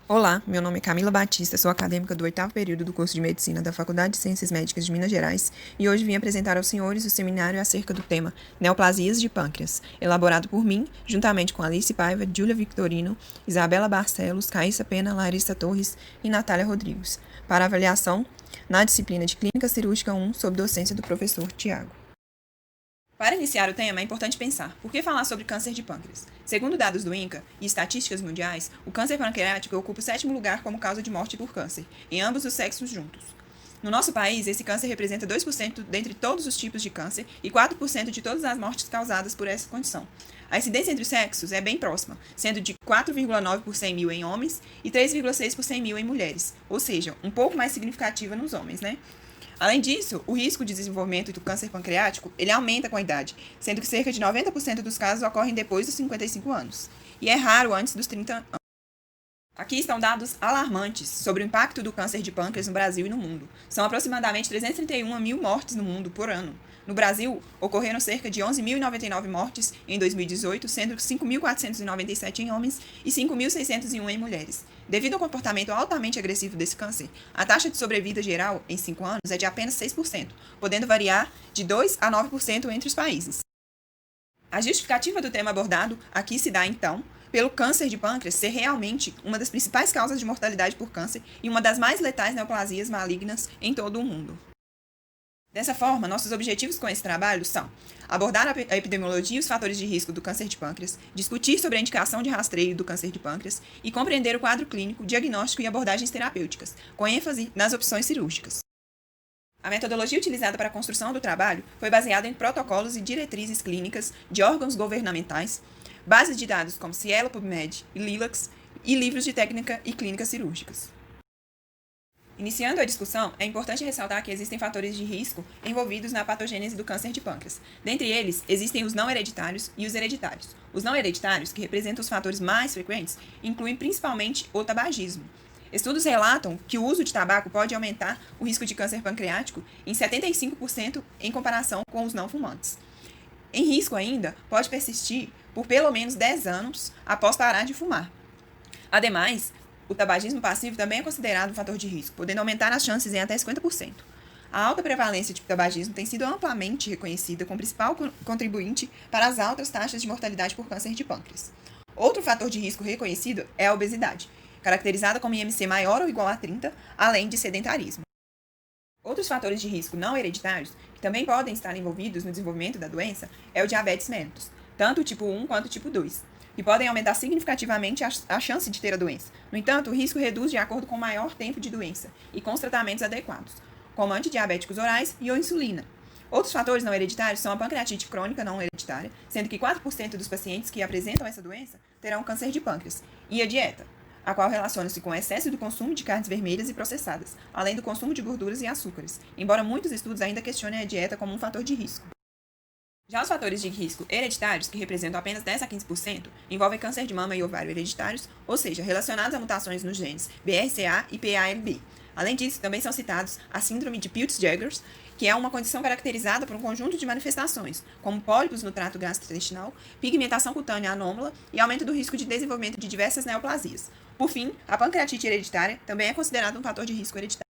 Olá, meu nome é Camila Batista, sou acadêmica do 8º período do curso de Medicina da Faculdade de Ciências Médicas de Minas Gerais e hoje vim apresentar aos senhores o seminário acerca do tema Neoplasias de Pâncreas, elaborado por mim, juntamente com Alice Paiva, Júlia Victorino, Isabela Barcelos, Caíssa Pena, Larissa Torres e Natália Rodrigues, para avaliação na disciplina de Clínica Cirúrgica 1, sob docência do professor Tiago. Para iniciar o tema, é importante pensar: por que falar sobre câncer de pâncreas? Segundo dados do INCA e estatísticas mundiais, o câncer pancreático ocupa o 7º lugar como causa de morte por câncer, em ambos os sexos juntos. No nosso país, esse câncer representa 2% dentre todos os tipos de câncer e 4% de todas as mortes causadas por essa condição. A incidência entre os sexos é bem próxima, sendo de 4,9 por 100 mil em homens e 3,6 por 100 mil em mulheres, ou seja, um pouco mais significativa nos homens, né? Além disso, o risco de desenvolvimento do câncer pancreático ele aumenta com a idade, sendo que cerca de 90% dos casos ocorrem depois dos 55 anos, e é raro antes dos 30 anos. Aqui estão dados alarmantes sobre o impacto do câncer de pâncreas no Brasil e no mundo. São aproximadamente 331 mil mortes no mundo por ano. No Brasil, ocorreram cerca de 11.099 mortes em 2018, sendo 5.497 em homens e 5.601 em mulheres. Devido ao comportamento altamente agressivo desse câncer, a taxa de sobrevida geral em 5 anos é de apenas 6%, podendo variar de 2 a 9% entre os países. A justificativa do tema abordado aqui se dá, então, pelo câncer de pâncreas ser realmente uma das principais causas de mortalidade por câncer e uma das mais letais neoplasias malignas em todo o mundo. Dessa forma, nossos objetivos com esse trabalho são abordar a epidemiologia e os fatores de risco do câncer de pâncreas, discutir sobre a indicação de rastreio do câncer de pâncreas e compreender o quadro clínico, diagnóstico e abordagens terapêuticas, com ênfase nas opções cirúrgicas. A metodologia utilizada para a construção do trabalho foi baseada em protocolos e diretrizes clínicas de órgãos governamentais, bases de dados como Cielo, PubMed e Lilacs e livros de técnica e clínicas cirúrgicas. Iniciando a discussão, é importante ressaltar que existem fatores de risco envolvidos na patogênese do câncer de pâncreas. Dentre eles, existem os não hereditários e os hereditários. Os não hereditários, que representam os fatores mais frequentes, incluem principalmente o tabagismo. Estudos relatam que o uso de tabaco pode aumentar o risco de câncer pancreático em 75% em comparação com os não fumantes. Em risco ainda, pode persistir por pelo menos 10 anos após parar de fumar. Ademais, o tabagismo passivo também é considerado um fator de risco, podendo aumentar as chances em até 50%. A alta prevalência de tabagismo tem sido amplamente reconhecida como principal contribuinte para as altas taxas de mortalidade por câncer de pâncreas. Outro fator de risco reconhecido é a obesidade, caracterizada como IMC maior ou igual a 30, além de sedentarismo. Outros fatores de risco não hereditários, que também podem estar envolvidos no desenvolvimento da doença, é o diabetes mellitus, tanto o tipo 1 quanto o tipo 2, que podem aumentar significativamente a chance de ter a doença. No entanto, o risco reduz de acordo com o maior tempo de doença e com os tratamentos adequados, como antidiabéticos orais e ou insulina. Outros fatores não hereditários são a pancreatite crônica não hereditária, sendo que 4% dos pacientes que apresentam essa doença terão câncer de pâncreas, e a dieta, a qual relaciona-se com o excesso do consumo de carnes vermelhas e processadas, além do consumo de gorduras e açúcares, embora muitos estudos ainda questionem a dieta como um fator de risco. Já os fatores de risco hereditários, que representam apenas 10 a 15%, envolvem câncer de mama e ovário hereditários, ou seja, relacionados a mutações nos genes BRCA e PALB. Além disso, também são citados a síndrome de Peutz-Jeghers, que é uma condição caracterizada por um conjunto de manifestações, como pólipos no trato gastrointestinal, pigmentação cutânea anômala e aumento do risco de desenvolvimento de diversas neoplasias. Por fim, a pancreatite hereditária também é considerada um fator de risco hereditário.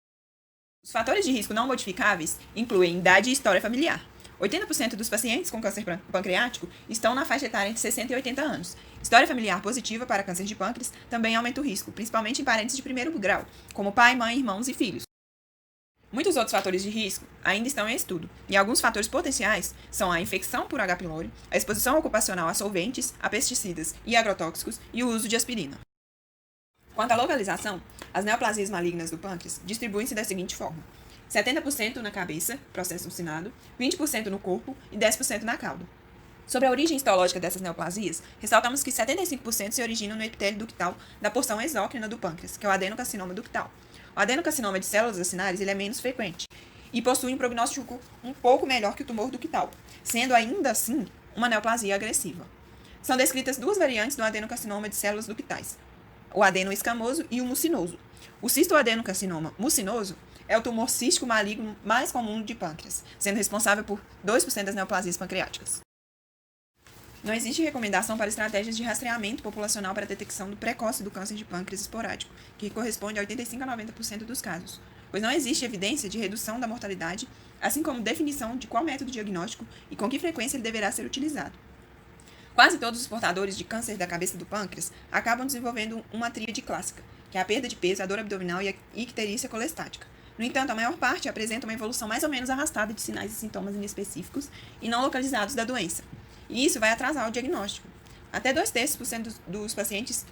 Os fatores de risco não modificáveis incluem idade e história familiar. 80% dos pacientes com câncer pancreático estão na faixa etária entre 60 e 80 anos. História familiar positiva para câncer de pâncreas também aumenta o risco, principalmente em parentes de primeiro grau, como pai, mãe, irmãos e filhos. Muitos outros fatores de risco ainda estão em estudo, e alguns fatores potenciais são a infecção por H. pylori, a exposição ocupacional a solventes, a pesticidas e agrotóxicos e o uso de aspirina. Quanto à localização, as neoplasias malignas do pâncreas distribuem-se da seguinte forma: 70% na cabeça, processo uncinado, 20% no corpo e 10% na cauda. Sobre a origem histológica dessas neoplasias, ressaltamos que 75% se originam no epitélio ductal da porção exócrina do pâncreas, que é o adenocarcinoma ductal. O adenocarcinoma de células acinárias ele é menos frequente e possui um prognóstico um pouco melhor que o tumor ductal, sendo ainda assim uma neoplasia agressiva. São descritas duas variantes do adenocarcinoma de células ductais, o adenoescamoso e o mucinoso. O cistoadenocarcinoma mucinoso é o tumor cístico maligno mais comum de pâncreas, sendo responsável por 2% das neoplasias pancreáticas. Não existe recomendação para estratégias de rastreamento populacional para a detecção precoce do câncer de pâncreas esporádico, que corresponde a 85 a 90% dos casos, pois não existe evidência de redução da mortalidade, assim como definição de qual método diagnóstico e com que frequência ele deverá ser utilizado. Quase todos os portadores de câncer da cabeça do pâncreas acabam desenvolvendo uma tríade clássica, que é a perda de peso, a dor abdominal e a icterícia colestática. No entanto, a maior parte apresenta uma evolução mais ou menos arrastada de sinais e sintomas inespecíficos e não localizados da doença. E isso vai atrasar o diagnóstico. Até 2/3% dos pacientes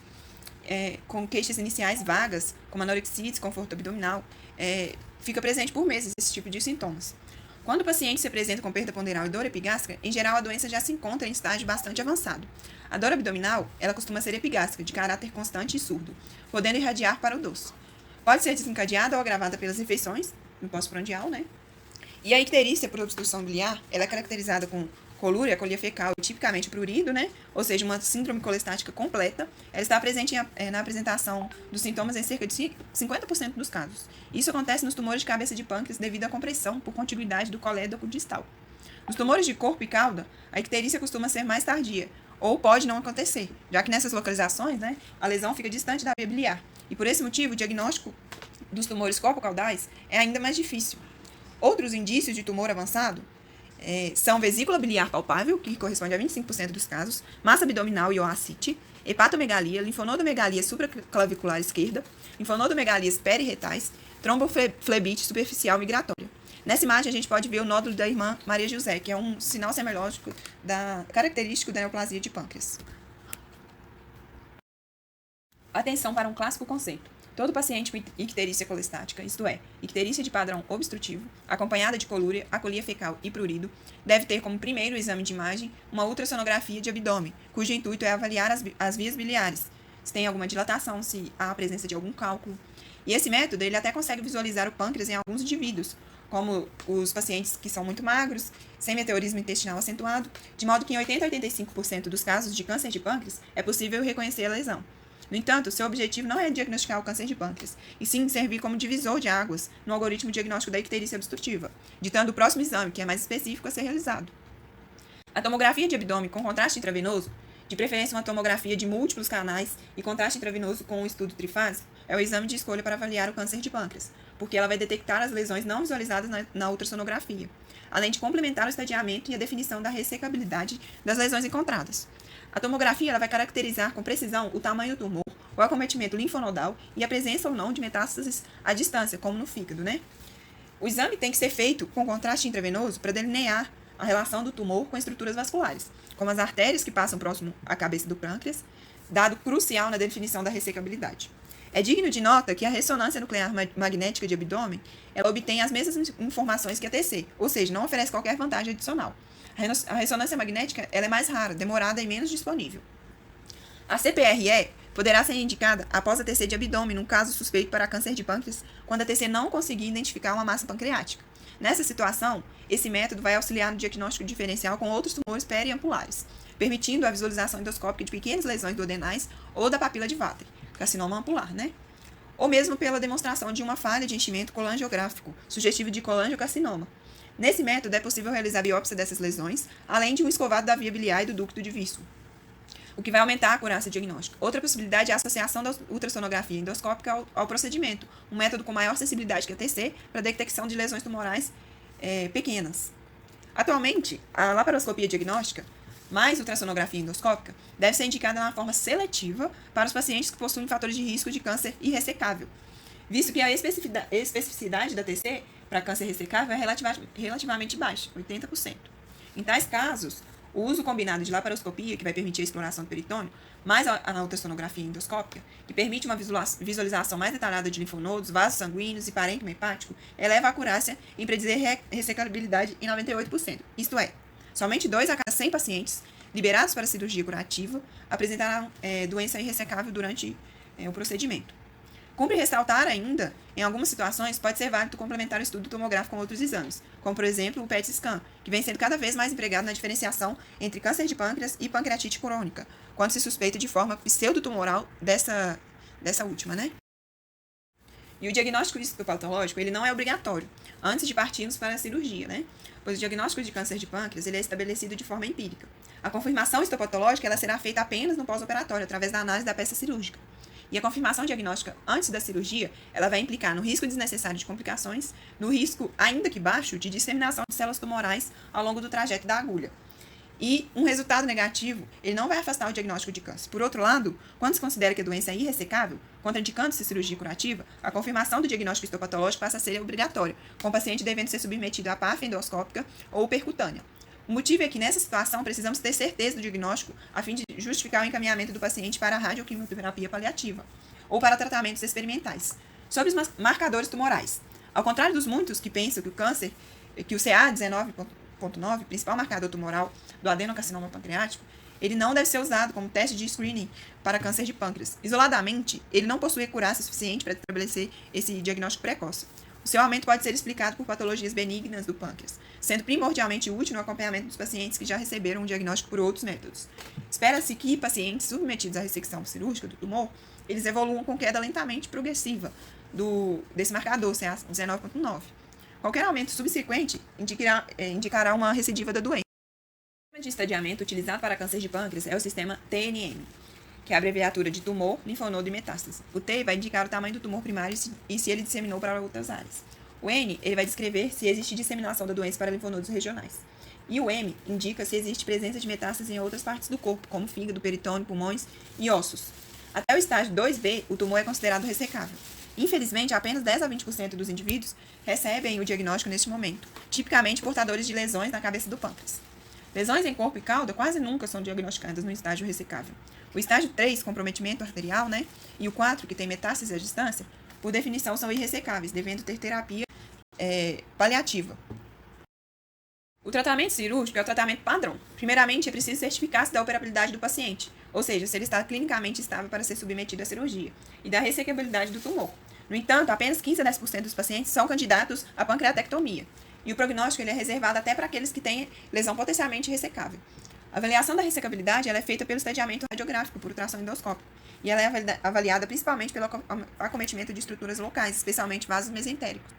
com queixas iniciais vagas, como anorexia e desconforto abdominal, fica presente por meses esse tipo de sintomas. Quando o paciente se apresenta com perda ponderal e dor epigástrica, em geral a doença já se encontra em estágio bastante avançado. A dor abdominal, ela costuma ser epigástrica, de caráter constante e surdo, podendo irradiar para o dorso. Pode ser desencadeada ou agravada pelas infecções, no pós-prandial, né? E a icterícia por obstrução biliar, ela é caracterizada com colúria, colia fecal e tipicamente prurido, né? Ou seja, uma síndrome colestática completa. Ela está presente na apresentação dos sintomas em cerca de 50% dos casos. Isso acontece nos tumores de cabeça de pâncreas devido à compressão por contiguidade do colédoco distal. Nos tumores de corpo e cauda, a icterícia costuma ser mais tardia, ou pode não acontecer, já que nessas localizações, né, a lesão fica distante da via biliar. E por esse motivo, o diagnóstico dos tumores corpo-caudais é ainda mais difícil. Outros indícios de tumor avançado são vesícula biliar palpável, que corresponde a 25% dos casos, massa abdominal e oascite, hepatomegalia, linfonodomegalia supraclavicular esquerda, linfonodomegalias periretais, tromboflebite superficial migratória. Nessa imagem, a gente pode ver o nódulo da irmã Maria José, que é um sinal semiológico característico da neoplasia de pâncreas. Atenção para um clássico conceito. Todo paciente com icterícia colestática, isto é, icterícia de padrão obstrutivo, acompanhada de colúria, acolia fecal e prurido, deve ter como primeiro exame de imagem uma ultrassonografia de abdômen, cujo intuito é avaliar as vias biliares, se tem alguma dilatação, se há a presença de algum cálculo. E esse método, ele até consegue visualizar o pâncreas em alguns indivíduos, como os pacientes que são muito magros, sem meteorismo intestinal acentuado, de modo que em 80 a 85% dos casos de câncer de pâncreas é possível reconhecer a lesão. No entanto, seu objetivo não é diagnosticar o câncer de pâncreas, e sim servir como divisor de águas no algoritmo diagnóstico da icterícia obstrutiva, ditando o próximo exame, que é mais específico, a ser realizado. A tomografia de abdômen com contraste intravenoso, de preferência uma tomografia de múltiplos canais e contraste intravenoso com um estudo trifásico, é o exame de escolha para avaliar o câncer de pâncreas, porque ela vai detectar as lesões não visualizadas na ultrassonografia, além de complementar o estadiamento e a definição da ressecabilidade das lesões encontradas. A tomografia ela vai caracterizar com precisão o tamanho do tumor, o acometimento linfonodal e a presença ou não de metástases à distância, como no fígado, né? O exame tem que ser feito com contraste intravenoso para delinear a relação do tumor com estruturas vasculares, como as artérias que passam próximo à cabeça do pâncreas, dado crucial na definição da ressecabilidade. É digno de nota que a ressonância nuclear magnética de abdômen ela obtém as mesmas informações que a TC, ou seja, não oferece qualquer vantagem adicional. A ressonância magnética ela é mais rara, demorada e menos disponível. A CPRE poderá ser indicada após a TC de abdômen, num caso suspeito para câncer de pâncreas, quando a TC não conseguir identificar uma massa pancreática. Nessa situação, esse método vai auxiliar no diagnóstico diferencial com outros tumores periampulares, permitindo a visualização endoscópica de pequenas lesões duodenais ou da papila de Vater, carcinoma ampular, né? Ou mesmo pela demonstração de uma falha de enchimento colangiográfico, sugestivo de colangiocarcinoma. Nesse método, é possível realizar a biópsia dessas lesões, além de um escovado da via biliar e do ducto de Wilson, o que vai aumentar a acurácia diagnóstica. Outra possibilidade é a associação da ultrassonografia endoscópica ao procedimento, um método com maior sensibilidade que a TC para a detecção de lesões tumorais pequenas. Atualmente, a laparoscopia diagnóstica, mais ultrassonografia endoscópica, deve ser indicada na forma seletiva para os pacientes que possuem fatores de risco de câncer irressecável, visto que a especificidade da TC para câncer ressecável é relativamente baixa, 80%. Em tais casos, o uso combinado de laparoscopia, que vai permitir a exploração do peritônio, mais a ultrassonografia endoscópica, que permite uma visualização mais detalhada de linfonodos, vasos sanguíneos e parênquima hepático, eleva a acurácia em predizer ressecabilidade em 98%. Isto é, somente 2 a cada 100 pacientes liberados para cirurgia curativa apresentarão doença irressecável durante o procedimento. Cumpre ressaltar ainda, em algumas situações, pode ser válido complementar o estudo tomográfico com outros exames, como, por exemplo, o PET-scan, que vem sendo cada vez mais empregado na diferenciação entre câncer de pâncreas e pancreatite crônica, quando se suspeita de forma pseudotumoral dessa última, né? E o diagnóstico histopatológico, ele não é obrigatório, antes de partirmos para a cirurgia, né? Pois o diagnóstico de câncer de pâncreas, ele é estabelecido de forma empírica. A confirmação histopatológica ela será feita apenas no pós-operatório, através da análise da peça cirúrgica. E a confirmação diagnóstica antes da cirurgia, ela vai implicar no risco desnecessário de complicações, no risco, ainda que baixo, de disseminação de células tumorais ao longo do trajeto da agulha. E um resultado negativo, ele não vai afastar o diagnóstico de câncer. Por outro lado, quando se considera que a doença é irressecável, contraindicando-se cirurgia curativa, a confirmação do diagnóstico histopatológico passa a ser obrigatória, com o paciente devendo ser submetido à PAF endoscópica ou percutânea. O motivo é que, nessa situação, precisamos ter certeza do diagnóstico a fim de justificar o encaminhamento do paciente para a radioquimioterapia paliativa ou para tratamentos experimentais. Sobre os marcadores tumorais. Ao contrário dos muitos que pensam que o câncer, que o CA19.9, principal marcador tumoral do adenocarcinoma pancreático, ele não deve ser usado como teste de screening para câncer de pâncreas. Isoladamente, ele não possui acurácia suficiente para estabelecer esse diagnóstico precoce. O seu aumento pode ser explicado por patologias benignas do pâncreas, sendo primordialmente útil no acompanhamento dos pacientes que já receberam um diagnóstico por outros métodos. Espera-se que pacientes submetidos à ressecção cirúrgica do tumor, eles evoluam com queda lentamente progressiva desse marcador, CA19.9. Qualquer aumento subsequente indicará uma recidiva da doença. O sistema de estadiamento utilizado para câncer de pâncreas é o sistema TNM, que é a abreviatura de tumor, linfonodo e metástase. O T vai indicar o tamanho do tumor primário e se ele disseminou para outras áreas. O N ele vai descrever se existe disseminação da doença para linfonodos regionais. E o M indica se existe presença de metástase em outras partes do corpo, como fígado, peritônio, pulmões e ossos. Até o estágio 2B, o tumor é considerado ressecável. Infelizmente, apenas 10 a 20% dos indivíduos recebem o diagnóstico neste momento, tipicamente portadores de lesões na cabeça do pâncreas. Lesões em corpo e cauda quase nunca são diagnosticadas no estágio ressecável. O estágio 3, comprometimento arterial, e o 4, que tem metástase à distância, por definição são irressecáveis, devendo ter terapia paliativa. O tratamento cirúrgico é o tratamento padrão. Primeiramente, é preciso certificar-se da operabilidade do paciente, ou seja, se ele está clinicamente estável para ser submetido à cirurgia, e da ressecabilidade do tumor. No entanto, apenas 15 a 10% dos pacientes são candidatos à pancreatectomia, e o prognóstico ele é reservado até para aqueles que têm lesão potencialmente ressecável. A avaliação da ressecabilidade ela é feita pelo estadiamento radiográfico por ultrassom endoscópico, e ela é avaliada principalmente pelo acometimento de estruturas locais, especialmente vasos mesentéricos.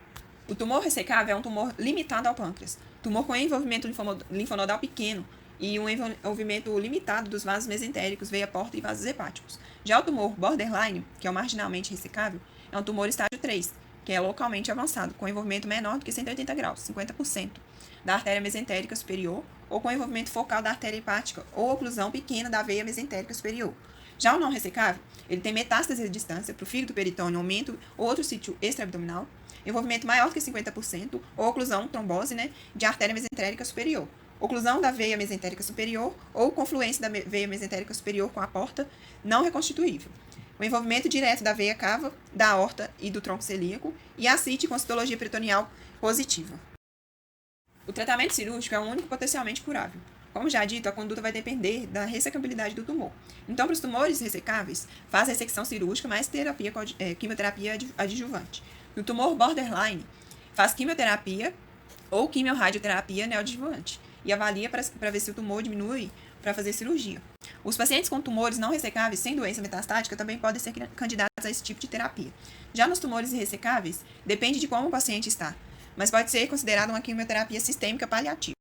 O tumor ressecável é um tumor limitado ao pâncreas, tumor com envolvimento linfonodal pequeno e um envolvimento limitado dos vasos mesentéricos, veia porta e vasos hepáticos. Já o tumor borderline, que é o marginalmente ressecável, é um tumor estágio 3, que é localmente avançado, com envolvimento menor do que 180 graus, 50%, da artéria mesentérica superior, ou com envolvimento focal da artéria hepática, ou oclusão pequena da veia mesentérica superior. Já o não ressecável, ele tem metástase à distância para o fígado, peritônio, aumento ou outro sítio extraabdominal, envolvimento maior do que 50%, ou oclusão, trombose, de artéria mesentérica superior. Oclusão da veia mesentérica superior ou confluência da veia mesentérica superior com a porta não reconstituível. O envolvimento direto da veia cava, da aorta e do tronco celíaco e ascite com citologia peritoneal positiva. O tratamento cirúrgico é o único potencialmente curável. Como já dito, a conduta vai depender da ressecabilidade do tumor. Então, para os tumores ressecáveis, faz ressecção cirúrgica mais quimioterapia adjuvante. No tumor borderline, faz quimioterapia ou quimiorradioterapia neoadjuvante e avalia para ver se o tumor diminui para fazer cirurgia. Os pacientes com tumores não ressecáveis sem doença metastática também podem ser candidatos a esse tipo de terapia. Já nos tumores irressecáveis, depende de como o paciente está, mas pode ser considerada uma quimioterapia sistêmica paliativa.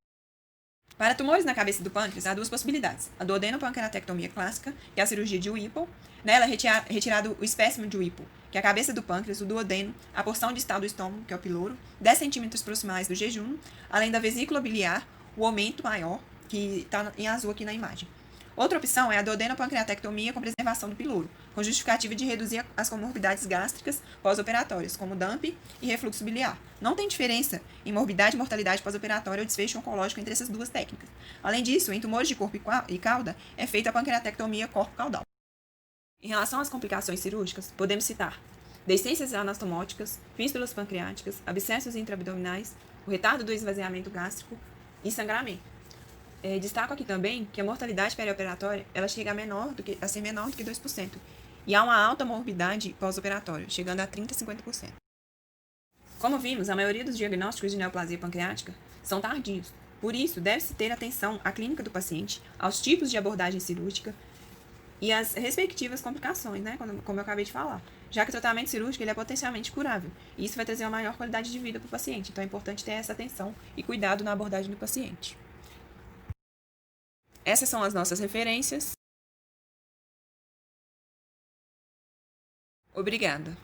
Para tumores na cabeça do pâncreas, há duas possibilidades. A duodenopancreatectomia clássica, que é a cirurgia de Whipple. Nela é retirado o espécime de Whipple, que é a cabeça do pâncreas, o duodeno, a porção distal do estômago, que é o piloro, 10 centímetros proximais do jejum, além da vesícula biliar, o aumento maior, que está em azul aqui na imagem. Outra opção é a duodenopancreatectomia com preservação do piloro, com justificativa de reduzir as comorbidades gástricas pós-operatórias, como DAMP e refluxo biliar. Não tem diferença em morbidade e mortalidade pós-operatória ou desfecho oncológico entre essas duas técnicas. Além disso, em tumores de corpo e cauda, é feita a pancreatectomia corpo-caudal. Em relação às complicações cirúrgicas, podemos citar deiscências anastomóticas, fístulas pancreáticas, abscessos intraabdominais, o retardo do esvaziamento gástrico e sangramento. Destaco aqui também que a mortalidade perioperatória ela chega a ser menor do que 2%, e há uma alta morbidade pós-operatória, chegando a 30% a 50%. Como vimos, a maioria dos diagnósticos de neoplasia pancreática são tardios, por isso deve-se ter atenção à clínica do paciente, aos tipos de abordagem cirúrgica e às respectivas complicações, como eu acabei de falar, já que o tratamento cirúrgico ele é potencialmente curável, e isso vai trazer uma maior qualidade de vida para o paciente, então é importante ter essa atenção e cuidado na abordagem do paciente. Essas são as nossas referências. Obrigada.